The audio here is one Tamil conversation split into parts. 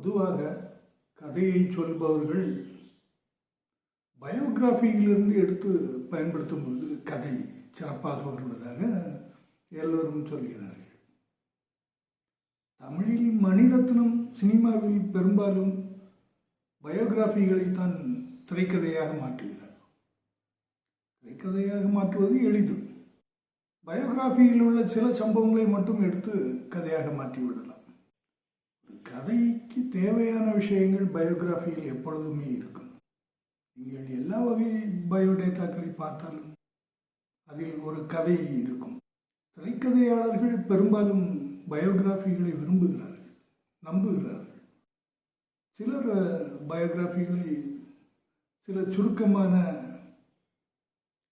பொதுவாக கதையை சொல்பவர்கள் பயோகிராஃபியிலிருந்து எடுத்து பயன்படுத்தும்போது கதை சிறப்பாக வருவதாக எல்லோரும் சொல்கிறார்கள். தமிழில் மணிரத்னம் சினிமாவில் பெரும்பாலும் பயோகிராஃபிகளைத்தான் திரைக்கதையாக மாற்றுகிறார். திரைக்கதையாக மாற்றுவது எளிது. பயோகிராஃபியில் உள்ள சில சம்பவங்களை மட்டும் எடுத்து கதையாக மாற்றிவிடலாம். கதைக்கு தேவையான விஷயங்கள் பயோகிராஃபியில் எப்பொழுதுமே இருக்கும். நீங்கள் எல்லா வகை பயோடேட்டாக்களை பார்த்தாலும் அதில் ஒரு கதை இருக்கும். திரைக்கதையாளர்கள் பெரும்பாலும் பயோகிராஃபிகளை விரும்புகிறார்கள், நம்புகிறார்கள். சிலர் பயோகிராஃபிகளை சில சுருக்கமான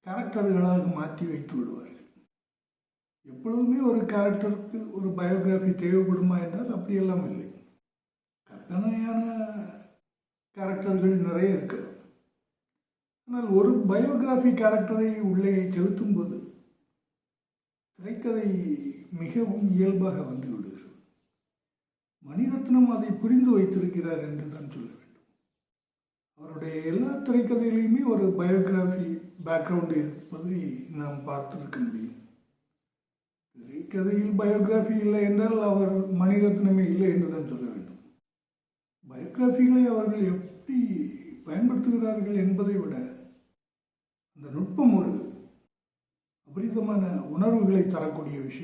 கேரக்டர்களாக மாற்றி வைத்து விடுவார்கள். எப்பொழுதுமே ஒரு கேரக்டருக்கு ஒரு பயோகிராஃபி தேவைப்படுமா என்றால் அப்படியெல்லாம் இல்லை. கற்பனையான கேரக்டர்கள் நிறைய இருக்கலாம். ஆனால் ஒரு பயோகிராஃபி கேரக்டரை உள்ளே செலுத்தும் போது திரைக்கதை மிகவும் இயல்பாக வந்து விடுகிறது. மணிரத்னம் அதை புரிந்து வைத்திருக்கிறார் என்று தான் சொல்ல வேண்டும். அவருடைய எல்லா திரைக்கதையிலையுமே ஒரு பயோகிராஃபி பேக்ரவுண்டு இருப்பதை நாம் பார்த்திருக்க முடியும். திரைக்கதையில் பயோகிராஃபி இல்லை என்றால் அவர் மணிரத்னமே இல்லை என்று தான் சொல்ல வேண்டும். பயோகிராஃபிகளை அவர்கள் எப்படி பயன்படுத்துகிறார்கள் என்பதை விட அந்த நுட்பம் ஒரு அபரிதமான உணர்வுகளை தரக்கூடிய விஷயம்